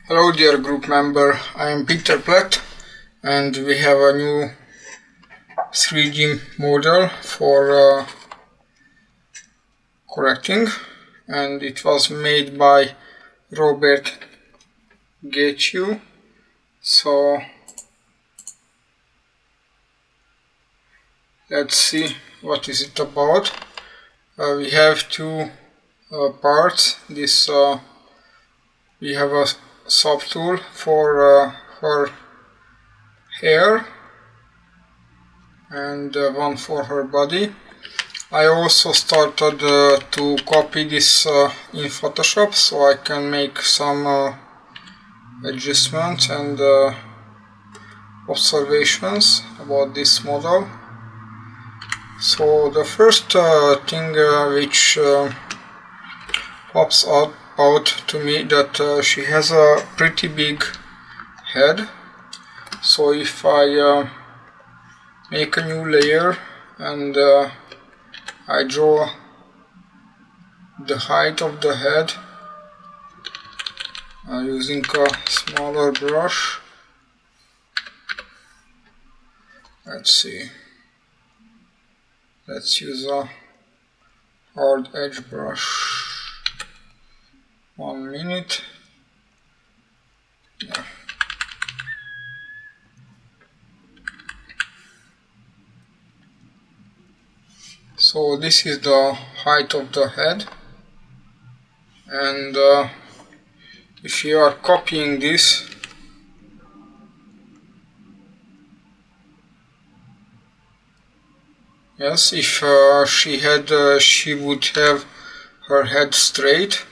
Hello dear group member, I am Peter Platt and we have a new 3D model for correcting, and it was made by Robert Gheciu. So let's see what is it about. We have two parts. This we have a subtool for her hair and one for her body. I also started to copy this in Photoshop, so I can make some adjustments and observations about this model. So the first thing which pops out to me that she has a pretty big head. So if I make a new layer and I draw the height of the head using a smaller brush, let's see, let's use a hard edge brush. 1 minute. Yeah. So this is the height of the head, and if you are copying this, yes, if she would have her head straight,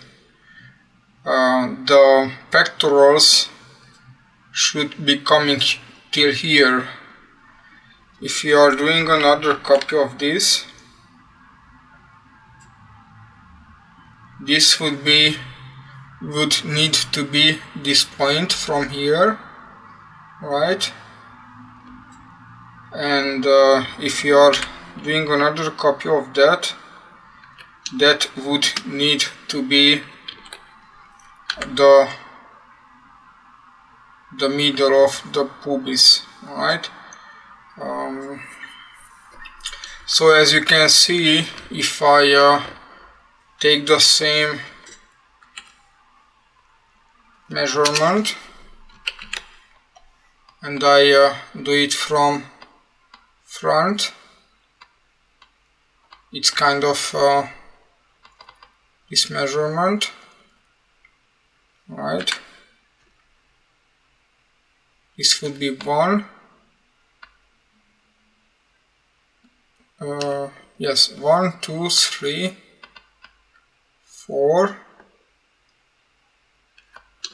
the pectorals should be coming till here. If you are doing another copy of this, this would need to be this point from here, right? And if you are doing another copy of that, that would need to be the middle of the pubis, right? So as you can see, if I take the same measurement and I do it from front, it's kind of this measurement, right? This would be 1. Yes, 1, 2, 3, 4.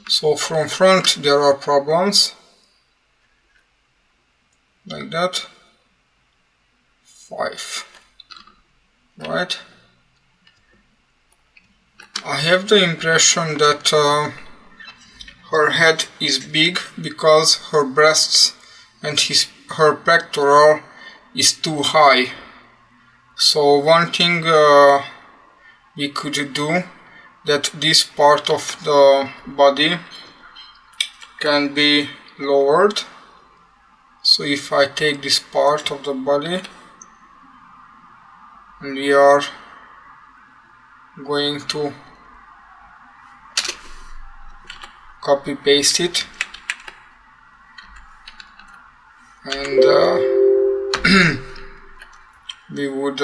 So from front there are problems, like that. 5. Right? I have the impression that her head is big because her breasts and her pectoral is too high. So one thing we could do, that this part of the body can be lowered. So if I take this part of the body and we are going to copy paste it, and we would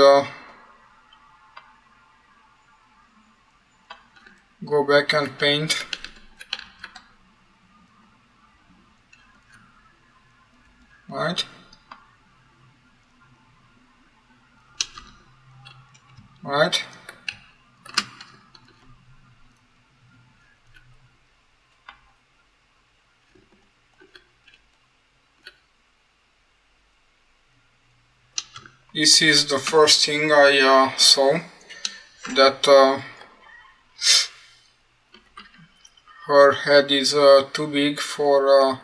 go back and paint. Right? Right? This is the first thing I saw, that her head is too big for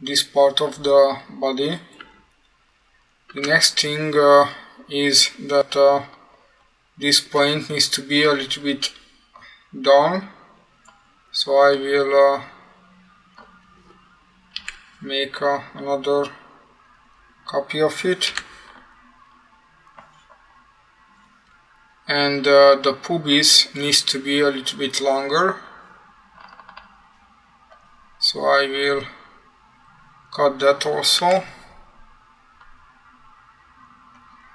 this part of the body. The next thing is that this point needs to be a little bit down, so I will make another copy of it. And the pubis needs to be a little bit longer, so I will cut that also,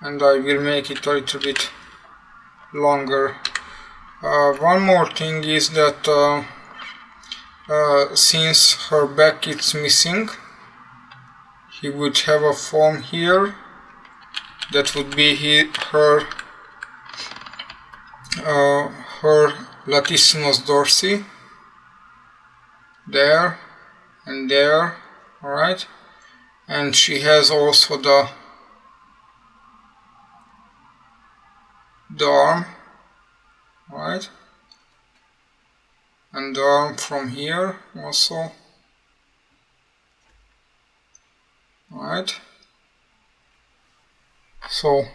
and I will make it a little bit longer. One more thing is that since her back is missing, he would have a form here that would be her Latissimus Dorsi, there and there, alright, and she has also the arm, alright, and the arm from here also, alright. So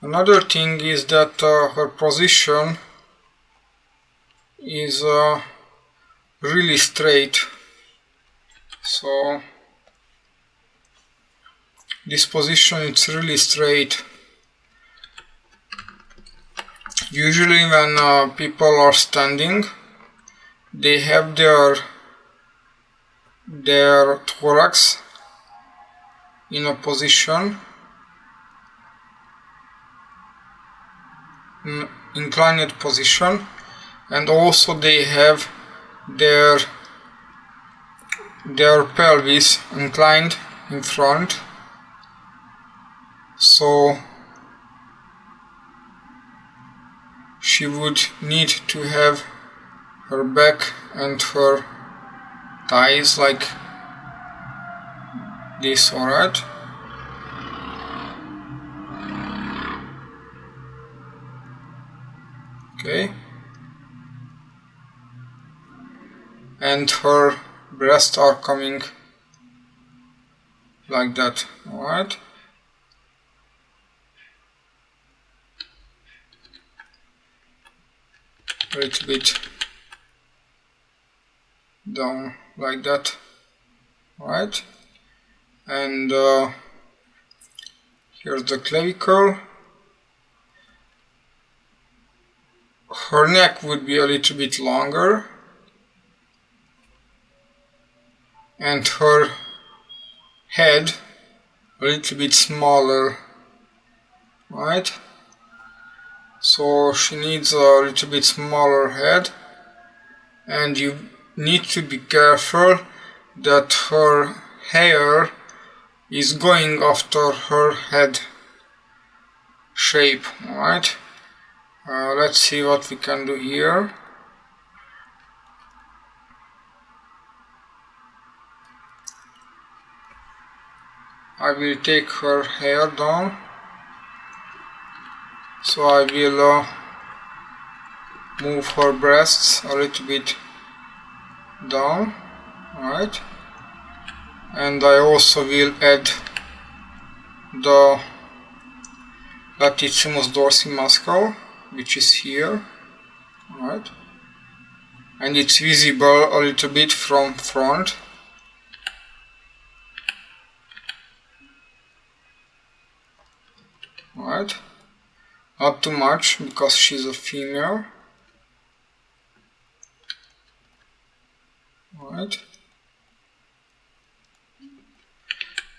another thing is that her position is really straight. So this position is really straight. Usually when people are standing, they have their thorax in a position, inclined position, and also they have their pelvis inclined in front. So she would need to have her back and her thighs like this, alright? Okay. And her breasts are coming like that, alright? A little bit down like that, alright? And here's the clavicle. Her neck would be a little bit longer, and her head a little bit smaller, right? So she needs a little bit smaller head, and you need to be careful that her hair is going after her head shape, right? Let's see what we can do here. I will take her hair down, so I will move her breasts a little bit down, right? And I also will add the Latissimus Dorsi muscle, which is here, right? And it's visible a little bit from front. Right? Not too much because she's a female. Right?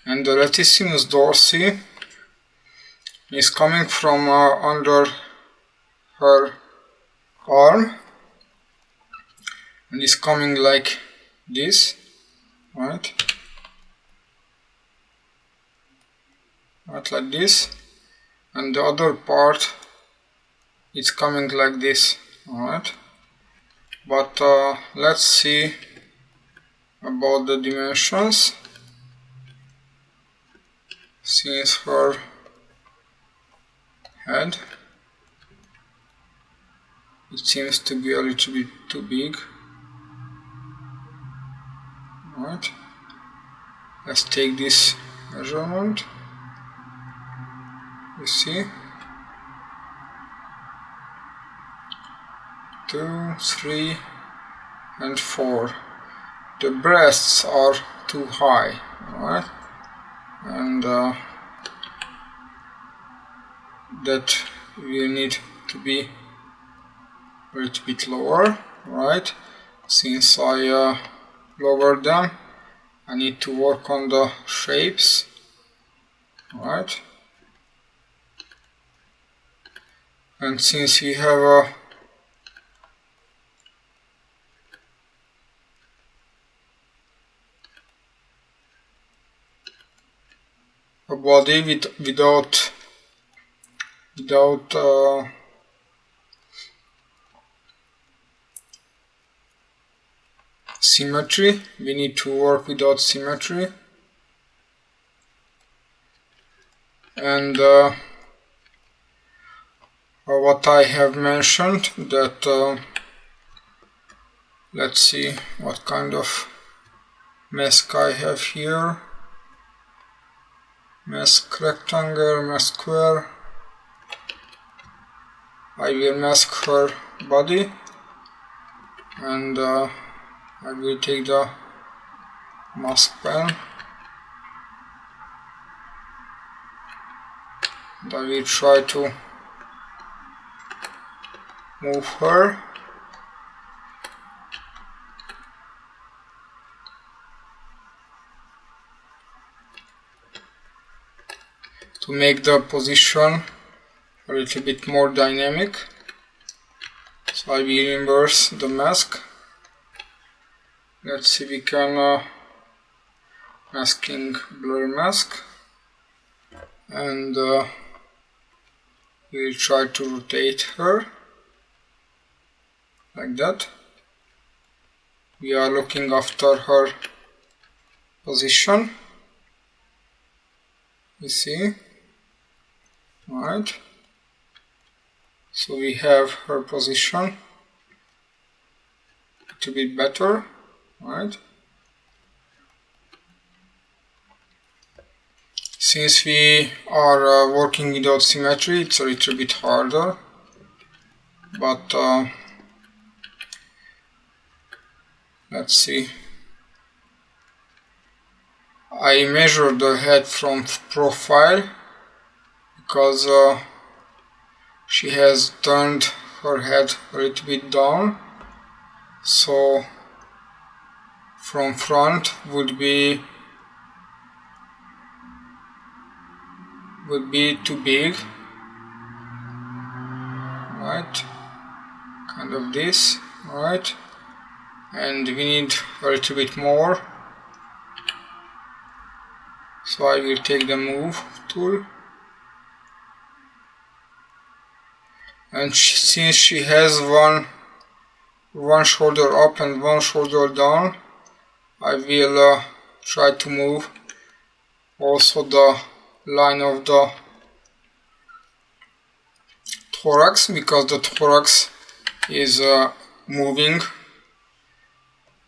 And the Latissimus Dorsi is coming from under her arm, and is coming like this, right? Right, like this, and the other part is coming like this, alright? But let's see about the dimensions. Since her head, it seems to be a little bit too big. Alright, let's take this measurement. You see, 2, 3, and 4. The breasts are too high, alright, and that will need to be a little bit lower, right? Since I lowered them, I need to work on the shapes, right? And since we have a body without symmetry, we need to work without symmetry. And what I have mentioned, that let's see what kind of mask I have here. Mask rectangle, mask square. I will mask her body, and I will take the mask pen and I will try to move her. To make the position a little bit more dynamic. So I will inverse the mask. Let's see, we can masking blur mask, and we'll try to rotate her like that. We are looking after her position, you see, right? So we have her position a little bit better, right? Since we are working without symmetry, it's a little bit harder, but let's see. I measured the head from profile because she has turned her head a little bit down, so from front would be too big, right? Kind of this, right? And we need a little bit more, so I will take the move tool, and since she has one shoulder up and one shoulder down, I will try to move also the line of the thorax, because the thorax is moving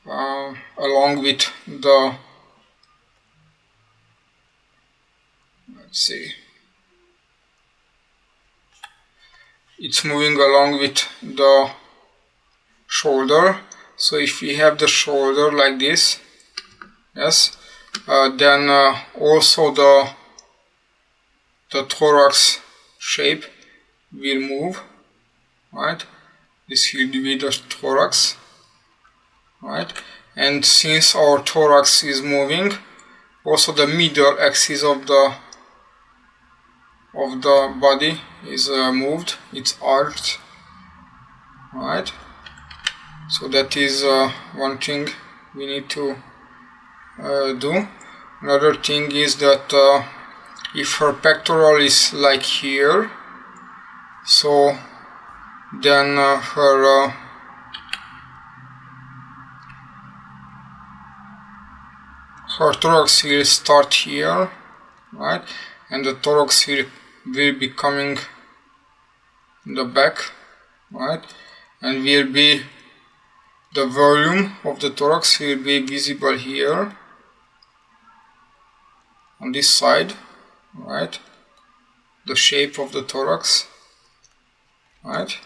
along with the, let's see, it's moving along with the shoulder. So if we have the shoulder like this, yes, then also the thorax shape will move, right? This will be the thorax, right? And since our thorax is moving, also the middle axis of the body is moved, it's arched, right? So that is one thing we need to do. Another thing is that if her pectoral is like here, so then her thorax will start here, right? And the thorax will be coming in the back, right? And will be, the volume of the thorax will be visible here on this side, right? The shape of the thorax, right?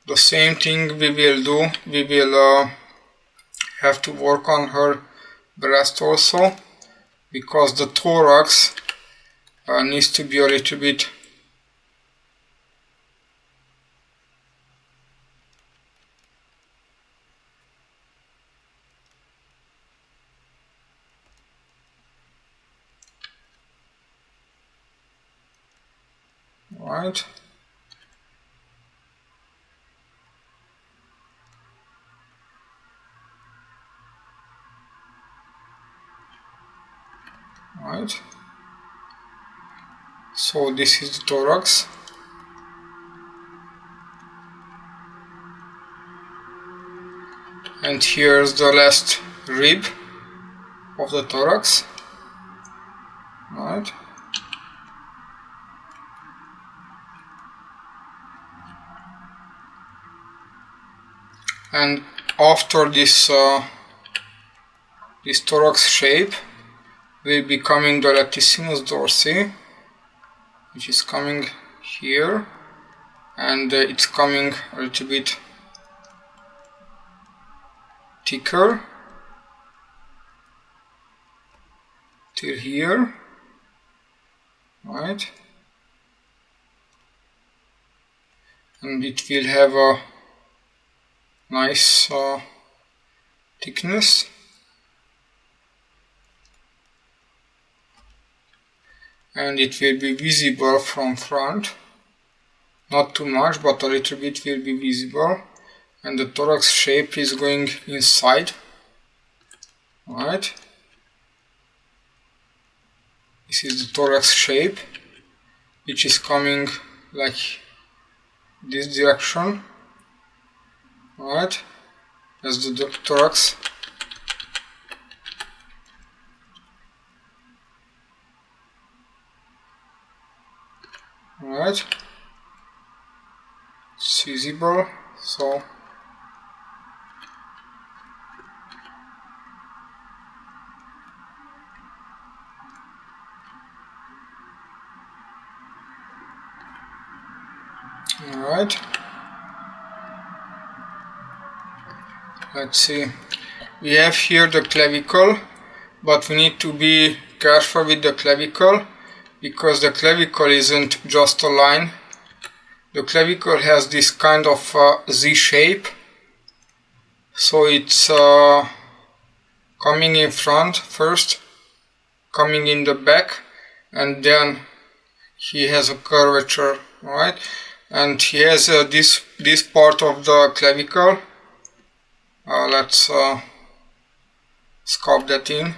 The same thing we will do. We will have to work on her breast also, because the thorax needs to be a little bit right. Right. So this is the thorax. And here's the last rib of the thorax. Right. And after this this thorax shape will be coming the Latissimus Dorsi, which is coming here, and it's coming a little bit thicker till here, right? And it will have a nice thickness. And it will be visible from front, not too much, but a little bit will be visible, and the thorax shape is going inside, right? This is the thorax shape, which is coming like this direction, right? That's the thorax. Right, it's visible, so alright, let's see, we have here the clavicle, but we need to be careful with the clavicle, because the clavicle isn't just a line. The clavicle has this kind of Z shape, so it's coming in front first, coming in the back, and then he has a curvature, right? And he has this part of the clavicle. Let's sculpt that in.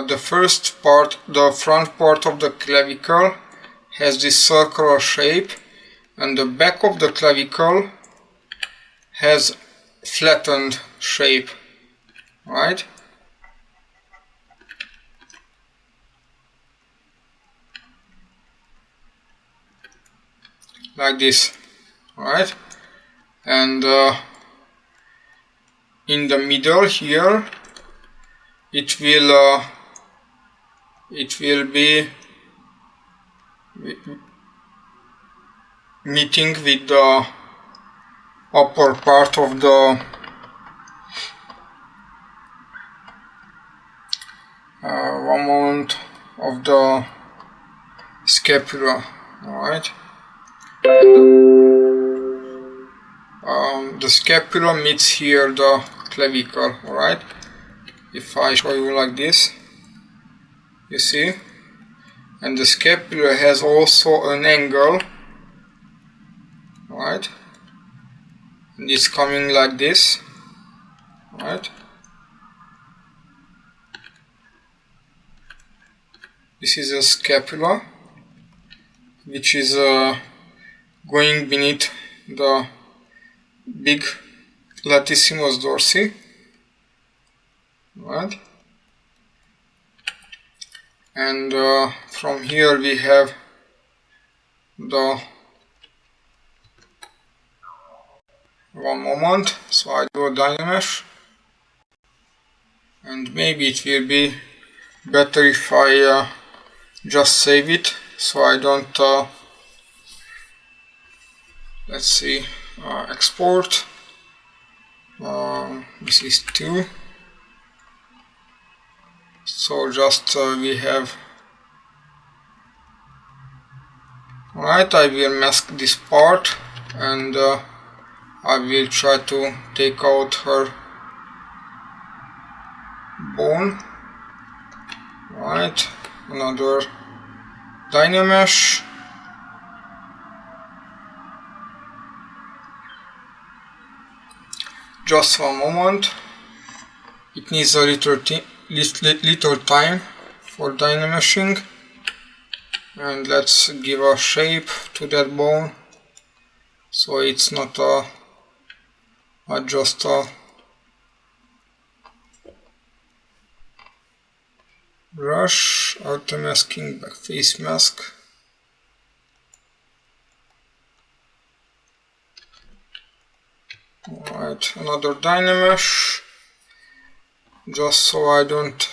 The first part, the front part of the clavicle, has this circular shape, and the back of the clavicle has flattened shape, right? Like this, right? And in the middle here, it will be meeting with the upper part of the one moment of the scapula, alright? The scapula meets here the clavicle, alright? If I show you like this, you see, and the scapula has also an angle, right? And it's coming like this, right? This is a scapula, which is going beneath the big Latissimus Dorsi, right? And from here we have the one moment, so I do a Dynamesh, and maybe it will be better if I just save it, so I don't let's see, export. This is 2. So just we have. Alright, I will mask this part and I will try to take out her bone. Right, another Dynamesh. Just one moment. It needs a little time for Dynameshing. And let's give a shape to that bone, so it's not just a brush, auto masking, back face mask. Alright, another Dynamesh, just so I don't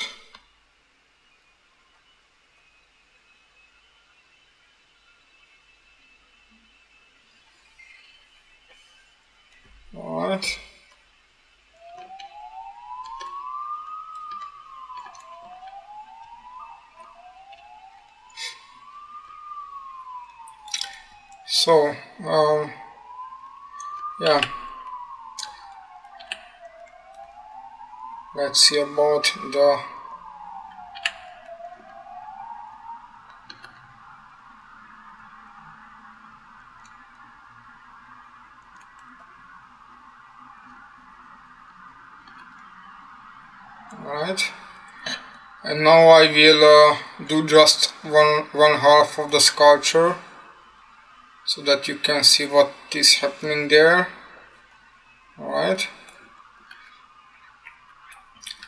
Alright. So, yeah. Let's see about the Alright, and now I will do just one half of the sculpture so that you can see what is happening there. Alright,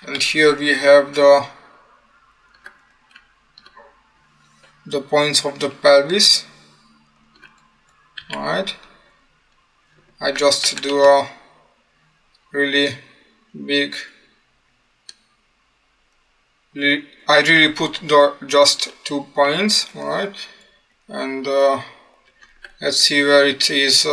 and here we have the points of the pelvis. Alright, I just do a really big I really put just 2 points, alright, and let's see where it is.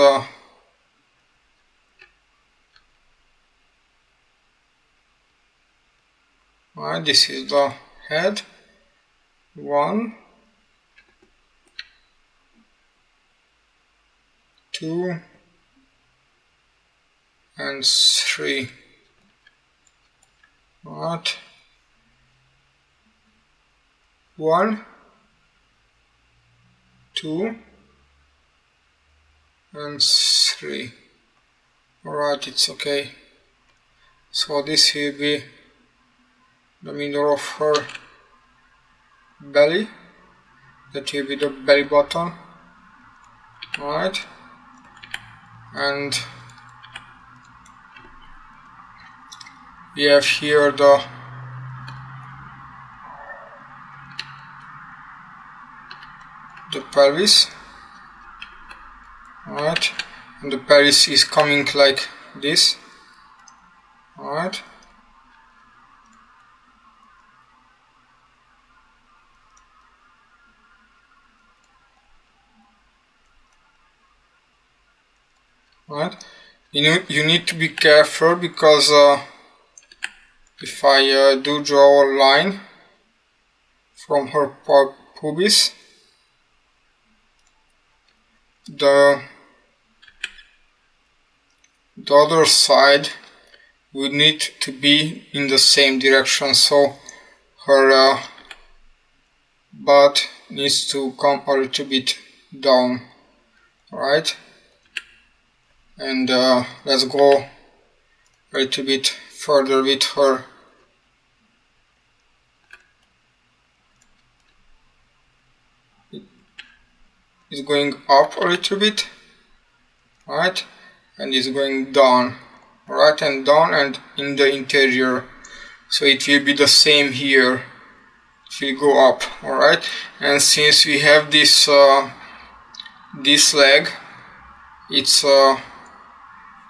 Alright, this is the head. 1, 2, and 3. Alright. 1, 2, and 3. Alright, it's okay. So this will be the middle of her belly. That will be the belly button. Alright, and we have here the pelvis. Alright, and the pelvis is coming like this. Alright, you need to be careful because if I do draw a line from her pubis, the other side would need to be in the same direction, so her butt needs to come a little bit down. Alright, and let's go a little bit further with her. It's going up a little bit, right, and it's going down, right, and down and in the interior. So it will be the same here. It will go up, alright. And since we have this this leg, it's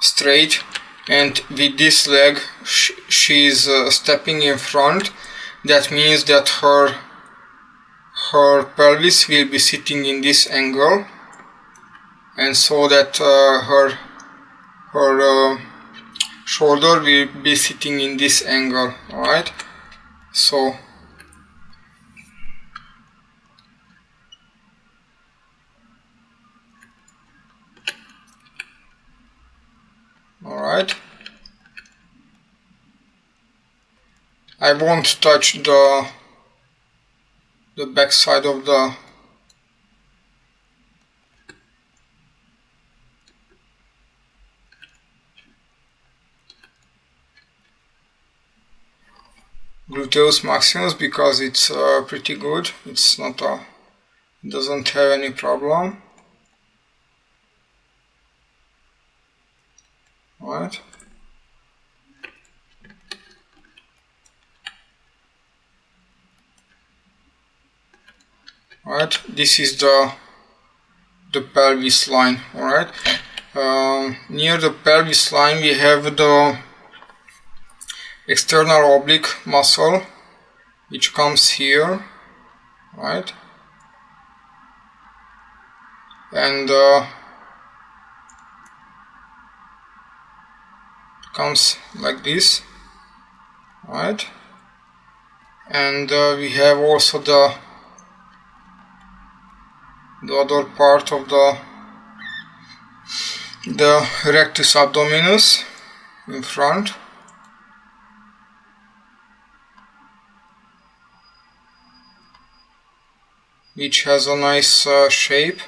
straight, and with this leg she's stepping in front. That means that her pelvis will be sitting in this angle, and so that her her shoulder will be sitting in this angle. Alright, so alright, I won't touch the back side of the gluteus maximus because it's pretty good. It's not a, it doesn't have any problem. Alright. Alright, this is the pelvis line. Alright. Near the pelvis line we have the external oblique muscle, which comes here, right, and comes like this, right, and we have also the other part of the rectus abdominis in front, which has a nice shape.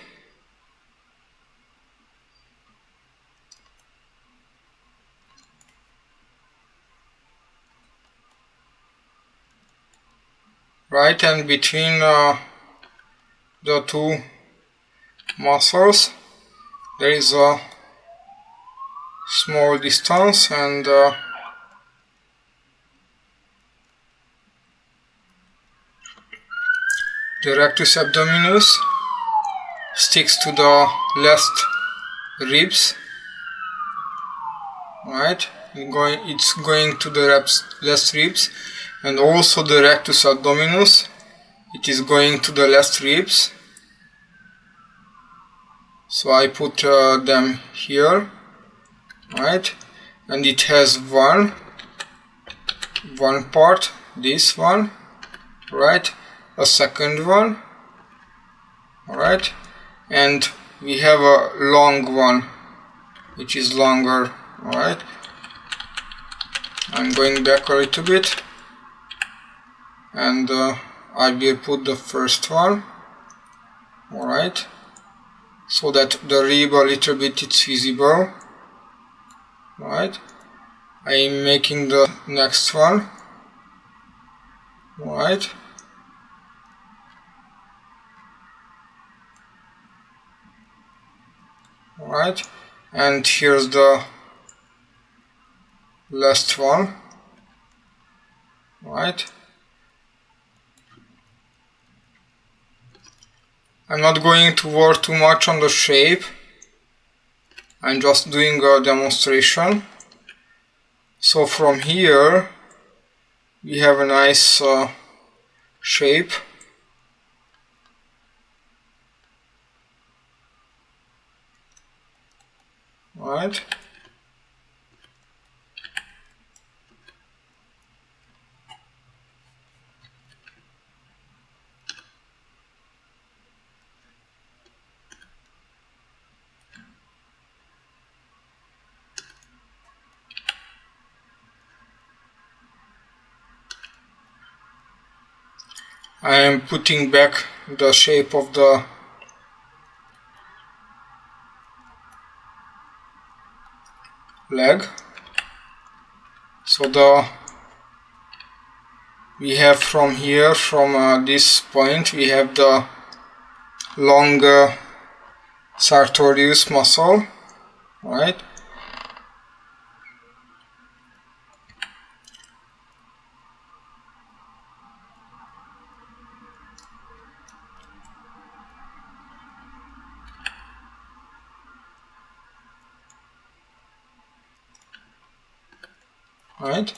Right, and between the two muscles there is a small distance, and the rectus abdominis sticks to the left ribs, right, it's going to the left ribs, and also the rectus abdominis, it is going to the left ribs. So I put them here, right, and it has one part, this one, right, a second one, alright, and we have a long one which is longer. Alright, I'm going back a little bit, and I will put the first one, alright, so that the rib a little bit is visible. Alright, I am making the next one. Alright, alright, and here's the last one. Alright, I'm not going to work too much on the shape, I'm just doing a demonstration. So from here we have a nice shape. Right, I am putting back the shape of the leg. So we have from here, from this point, we have the long sartorius muscle, right? Right?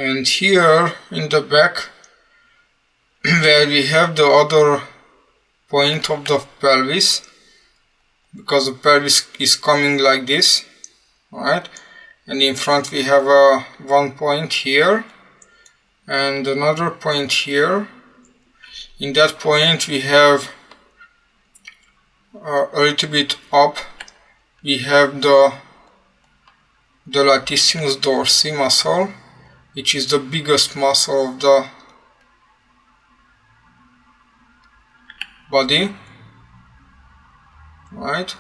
And here in the back, where we have the other point of the pelvis, because the pelvis is coming like this, right? And in front we have one point here and another point here. In that point we have a little bit up, we have the Latissimus Dorsi muscle, which is the biggest muscle of the body, right?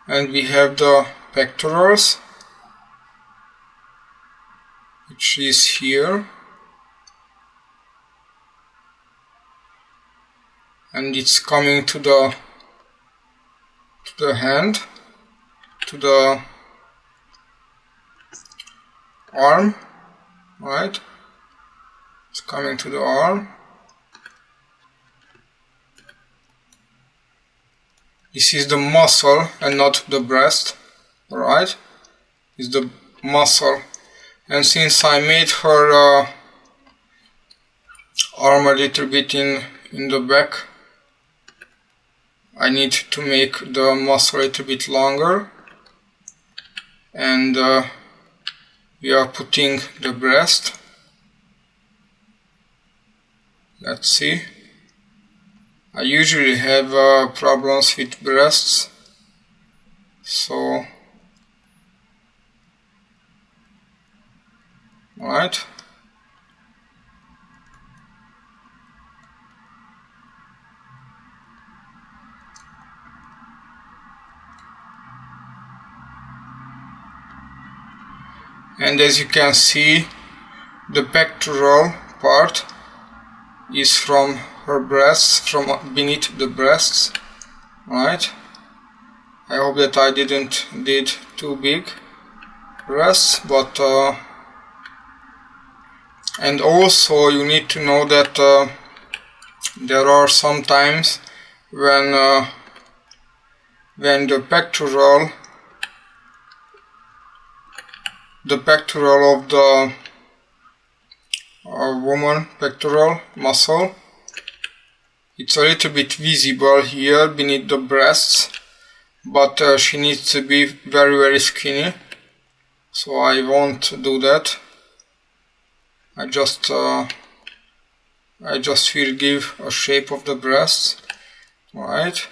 And we have the pectorals, which is here, and it's coming to the hand, to the arm, right? It's coming to the arm. This is the muscle and not the breast, alright? It's the muscle. And since I made her arm a little bit in the back, I need to make the muscle a little bit longer. And we are putting the breast. Let's see. I usually have problems with breasts, so right. And as you can see, the pectoral part is from her breasts, from beneath the breasts, right? I hope that I didn't did too big breasts, but and also you need to know that there are some times when the pectoral of the woman pectoral muscle, it's a little bit visible here beneath the breasts, but she needs to be very skinny, so I won't do that. I just will give a shape of the breasts, right?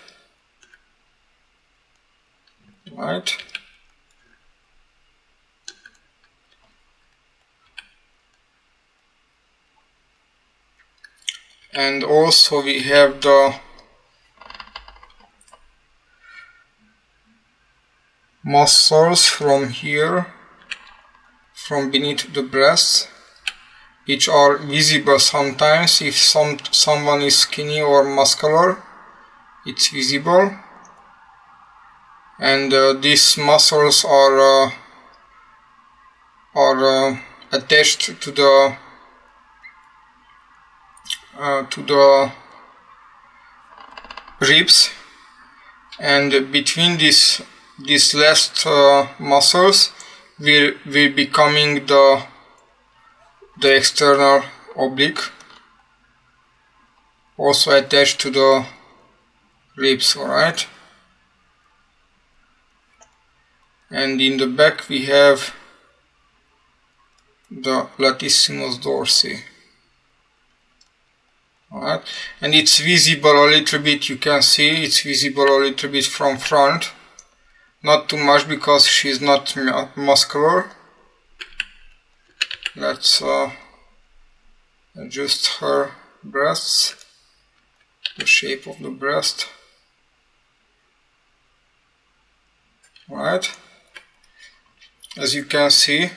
And also we have the muscles from here, from beneath the breasts, which are visible sometimes. If someone is skinny or muscular, it's visible. And these muscles are attached to the ribs, and between these last muscles will be coming the external oblique, also attached to the ribs, alright? And in the back we have the Latissimus Dorsi. Alright, and it's visible a little bit, you can see it's visible a little bit from front, not too much because she's not muscular. Let's adjust her breasts, the shape of the breast. Alright, as you can see,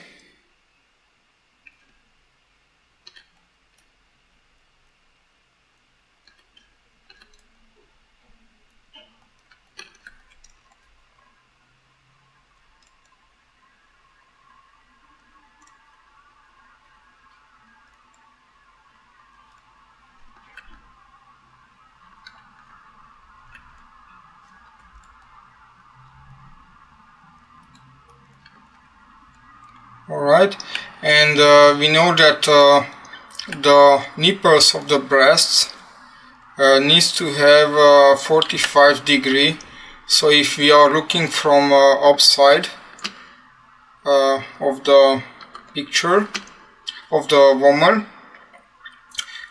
Alright, and we know that the nipples of the breasts needs to have 45 degree. So if we are looking from upside of the picture of the woman,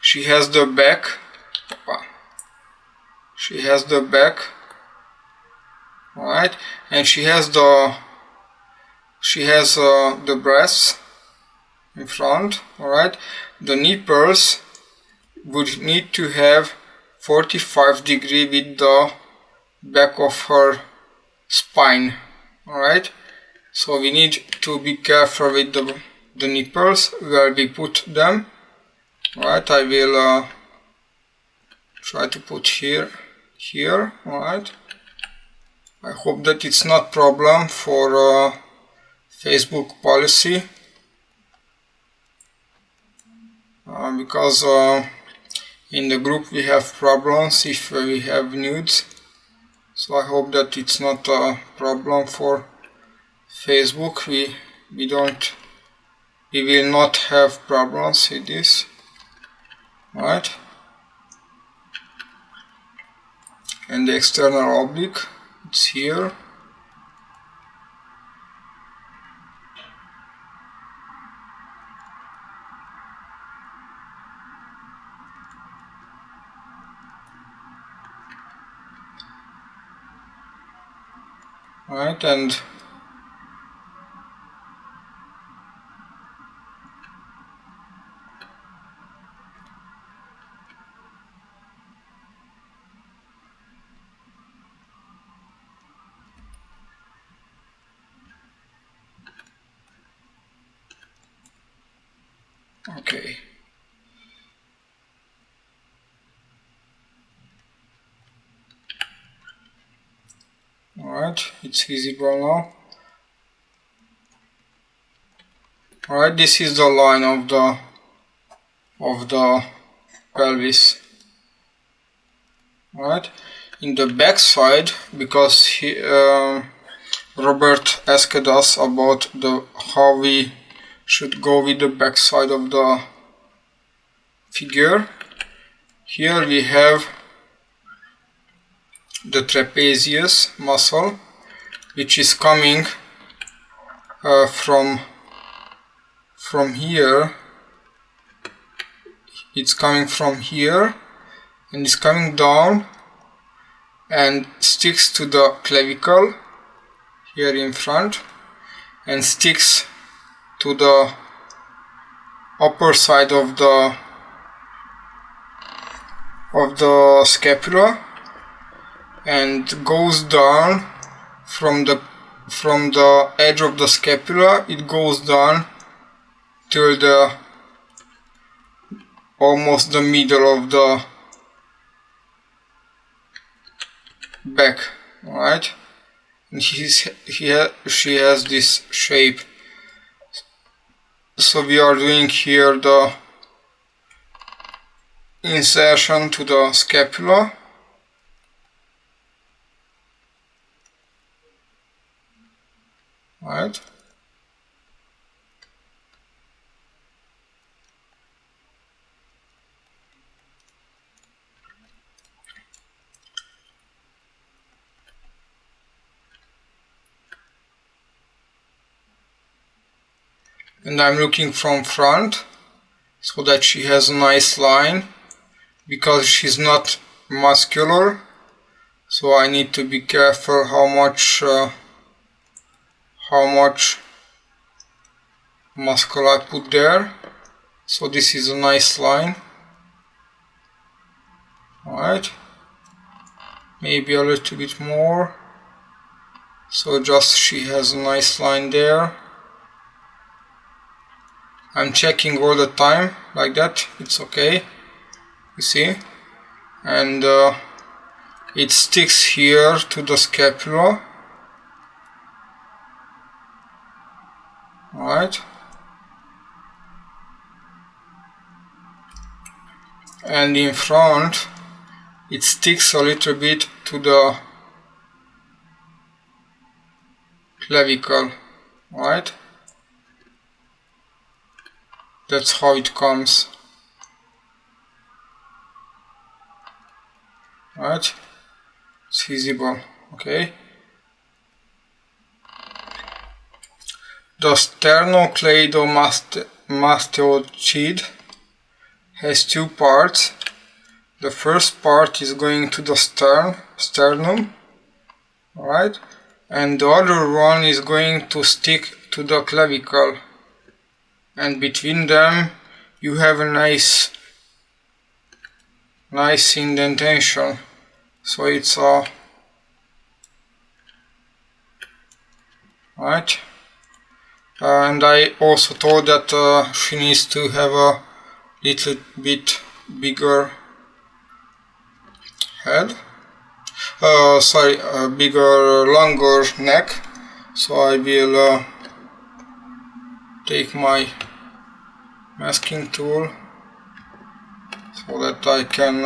she has the back, alright, and she has the breasts in front, alright. The nipples would need to have 45 degree with the back of her spine, alright. So we need to be careful with the nipples where we put them. Alright, I will try to put here, alright. I hope that it's not problem for Facebook policy, because in the group we have problems if we have nudes. So I hope that it's not a problem for Facebook. We will not have problems with this, right? And the external oblique, it's here. Right, and okay. Alright, it's visible now. Alright, this is the line of the pelvis. Alright, in the back side, because Robert asked us about how we should go with the back side of the figure. Here we have the trapezius muscle, which is coming from here. It's coming from here and it's coming down and sticks to the clavicle here in front and sticks to the upper side of the scapula and goes down from the edge of the scapula. It goes down till almost the middle of the back, right? And she has this shape. So we are doing here the insertion to the scapula. Right. And I'm looking from front so that she has a nice line, because she's not muscular, so I need to be careful how much muscle I put there. So this is a nice line. Alright, maybe a little bit more, so just she has a nice line there. I'm checking all the time like that, it's okay, you see, and it sticks here to the scapula. Alright, and in front it sticks a little bit to the clavicle, right? That's how it comes. Right? It's visible. Okay. The Sternocleidomastoid Sheet has two parts. The first part is going to the sternum, right? And the other one is going to stick to the clavicle. And between them you have a nice indentation. So it's right. And I also thought that she needs to have a little bit bigger head. Sorry, a bigger, longer neck. So I will take my masking tool so that I can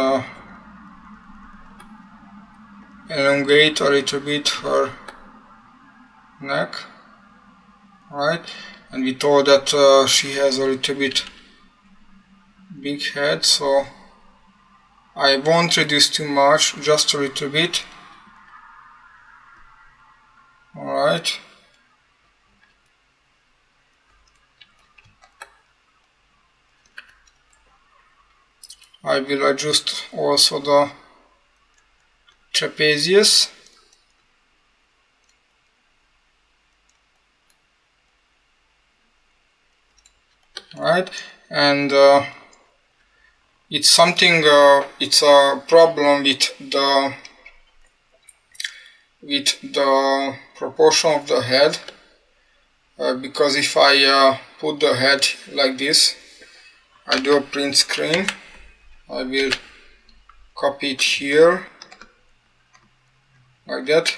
elongate a little bit her neck. Right, and we thought that she has a little bit big head, so I won't reduce too much, just a little bit. Alright. I will adjust also the trapezius. Right, and it's something, it's a problem with the proportion of the head, because if I put the head like this, I do a print screen, I will copy it here, like that.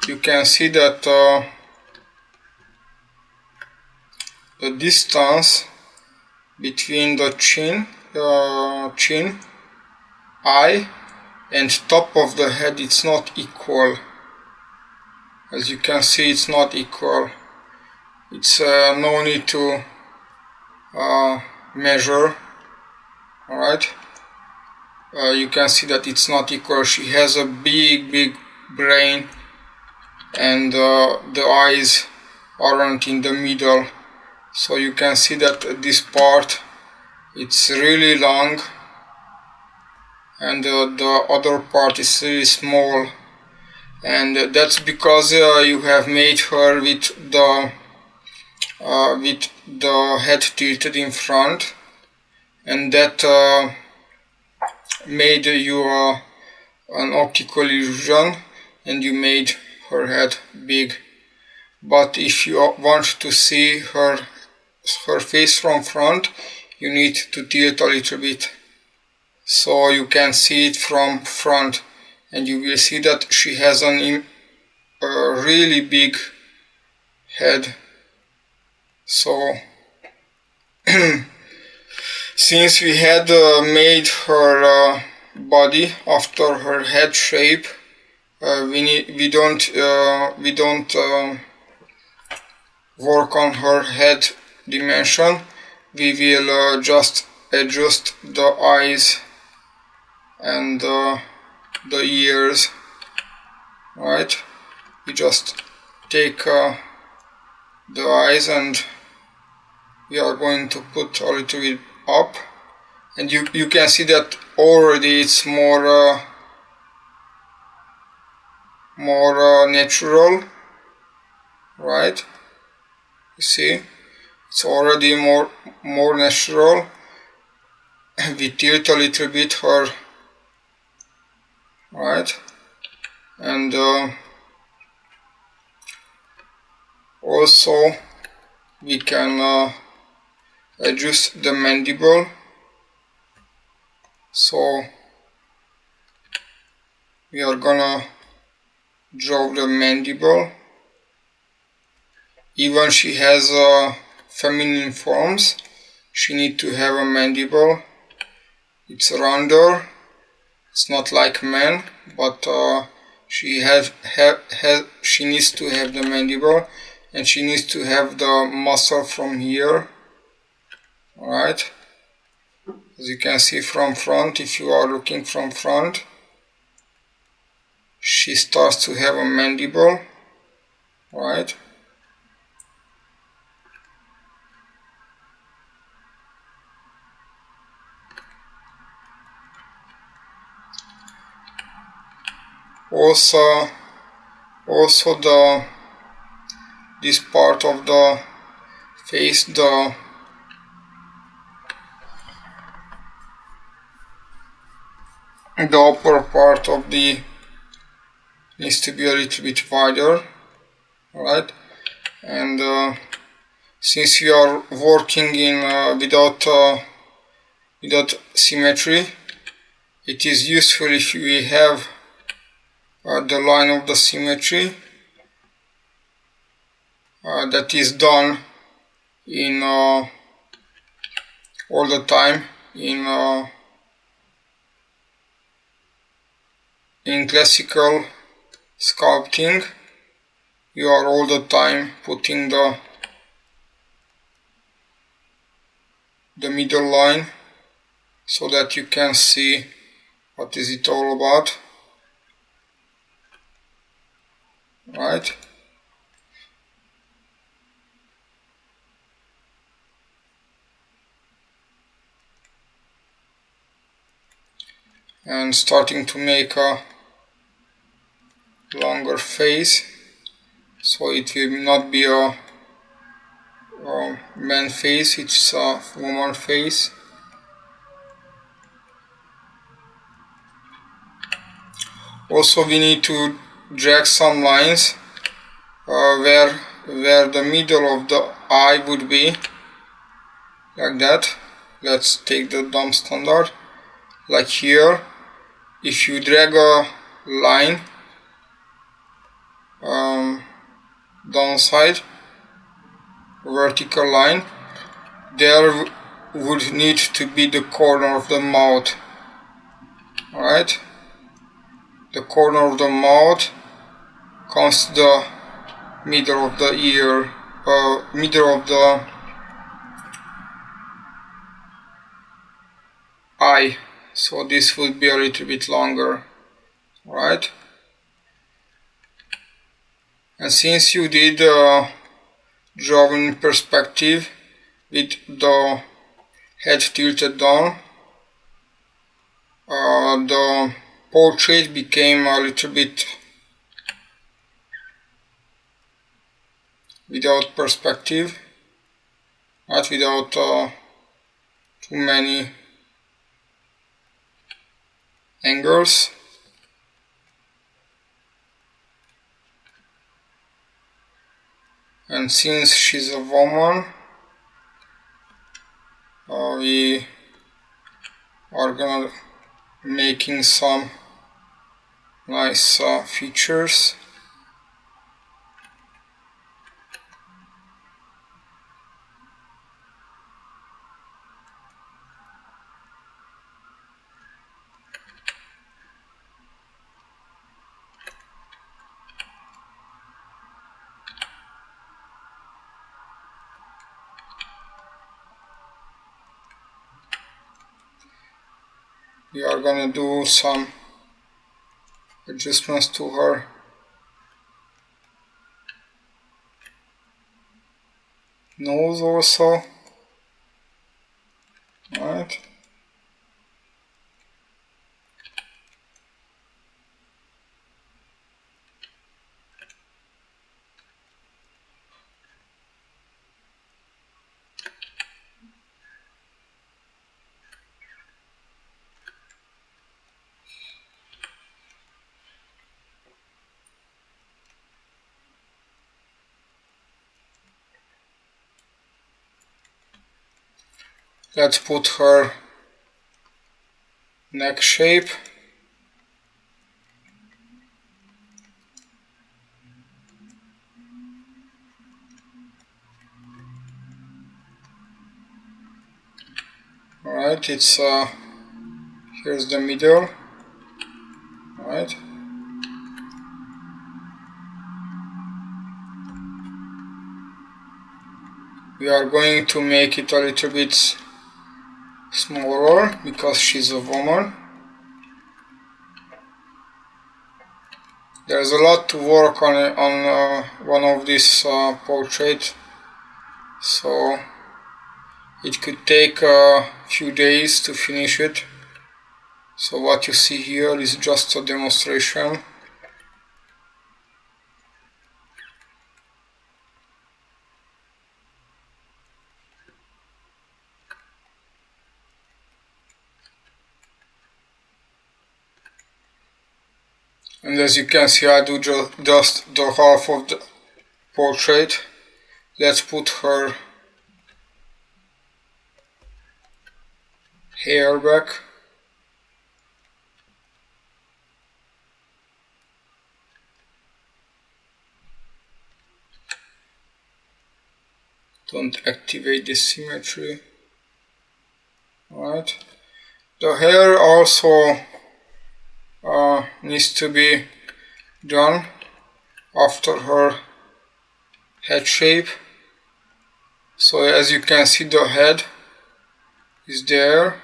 You can see that the distance between the chin, eye and top of the head, it's not equal. As you can see, it's not equal. It's no need to measure. Alright, you can see that it's not equal. She has a big brain, and the eyes aren't in the middle. So you can see that this part, it's really long, and the other part is really small, and that's because you have made her with the head tilted in front, and that made you an optical illusion, and you made her head big. But if you want to see her face from front, you need to tilt a little bit, so you can see it from front, and you will see that she has a really big head. So since we had made her body after her head shape, we don't work on her head dimension. We will just adjust the eyes and the ears. Right, we just take the eyes and we are going to put a little bit up, and you can see that already it's more natural. Right, you see, it's already more natural. We tilt a little bit her, right, and also we can adjust the mandible. So we are gonna draw the mandible. Even she has feminine forms, she need to have a mandible. It's rounder, it's not like men, but she needs to have the mandible, and she needs to have the muscle from here, Alright, as you can see from front, if you are looking from front, she starts to have a mandible. Right. Also this part of the face, the upper part of the needs to be a little bit wider. Alright, and since we are working in without symmetry, it is useful if we have the line of the symmetry that is done in all the time in classical sculpting. You are all the time putting the middle line so that you can see what is it all about. Right. And starting to make a longer face, so it will not be a man face, it's a woman face. Also we need to drag some lines where the middle of the eye would be, like that. Let's take the dumb standard, like here. If you drag a line downside, vertical line, there would need to be the corner of the mouth. Alright, the corner of the mouth comes to the middle of the ear, middle of the eye, so this would be a little bit longer. Alright, and since you did drawing in perspective with the head tilted down, the portrait became a little bit without perspective, not without too many angles. And since she's a woman, we are gonna making some nice features. We are gonna do some adjustments to her nose also. Right. Let's put her neck shape. Alright, it's here's the middle. Alright. We are going to make it a little bit smaller because she's a woman. There's a lot to work on one of these portraits, so it could take a few days to finish it. So what you see here is just a demonstration. And as you can see, I do just the half of the portrait. Let's put her hair back. Don't activate the symmetry. Right. The hair also needs to be done after her head shape. So as you can see, the head is there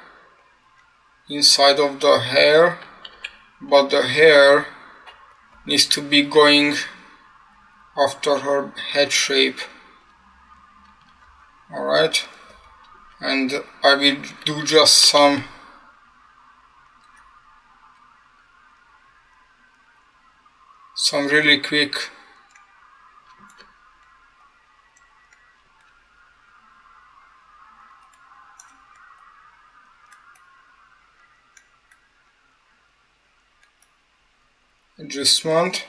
inside of the hair, but the hair needs to be going after her head shape. Alright, and I will do just some really quick adjustment,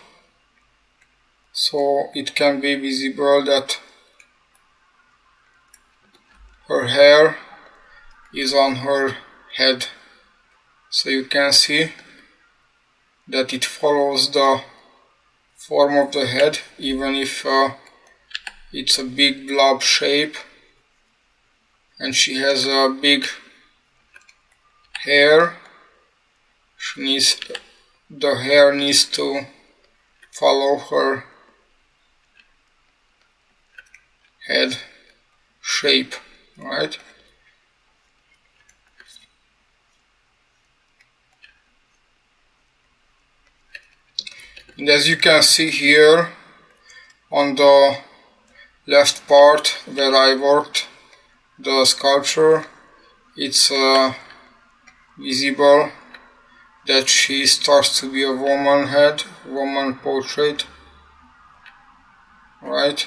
so it can be visible that her hair is on her head. So you can see that it follows the form of the head, even if it's a big blob shape and she has a big hair. The hair needs to follow her head shape, right? And as you can see here on the left part where I worked the sculpture, it's visible that she starts to be a woman head, woman portrait, right?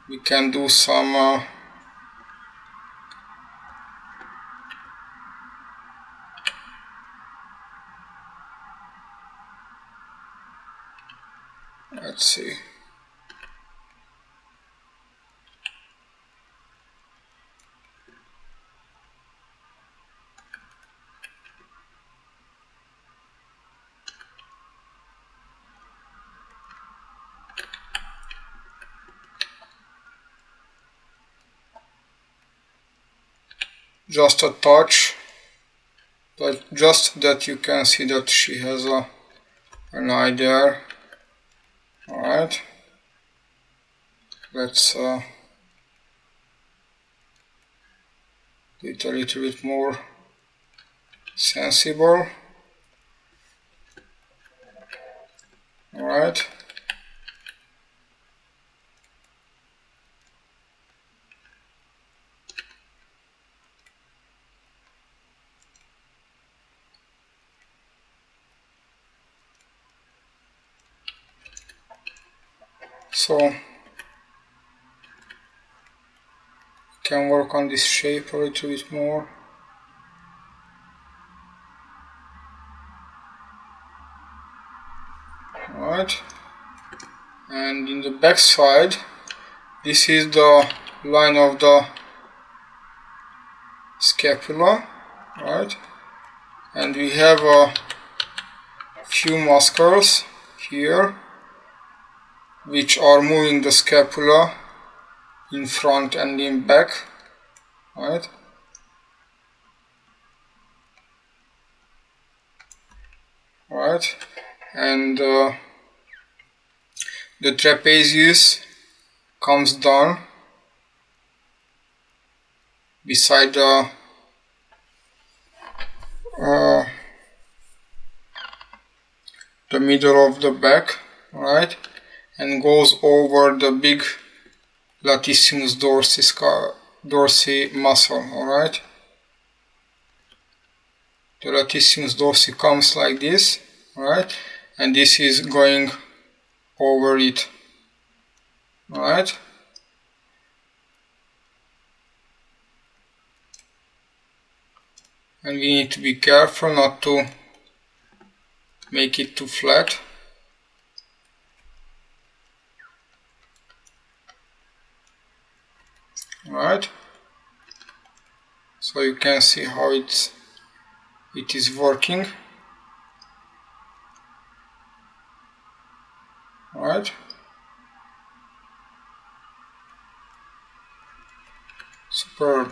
We can do some let's see. Just a touch, but just that you can see that she has an eye there. Alright, let's do it a little bit more sensible. Alright. So you can work on this shape a little bit more. Alright, and in the back side, this is the line of the scapula, right? And we have a few muscles here which are moving the scapula in front and in back, right? Right, and the trapezius comes down beside the middle of the back, right, and goes over the big Latissimus Dorsi muscle, alright. The Latissimus Dorsi comes like this, alright, and this is going over it, alright. And we need to be careful not to make it too flat. Alright, so you can see how it is working. Alright, superb.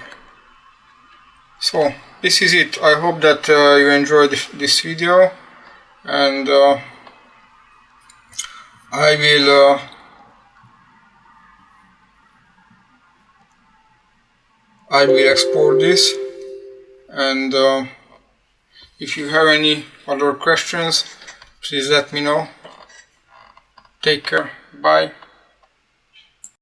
So this is it. I hope that you enjoyed this video, and I will export this, and if you have any other questions, please let me know. Take care. Bye.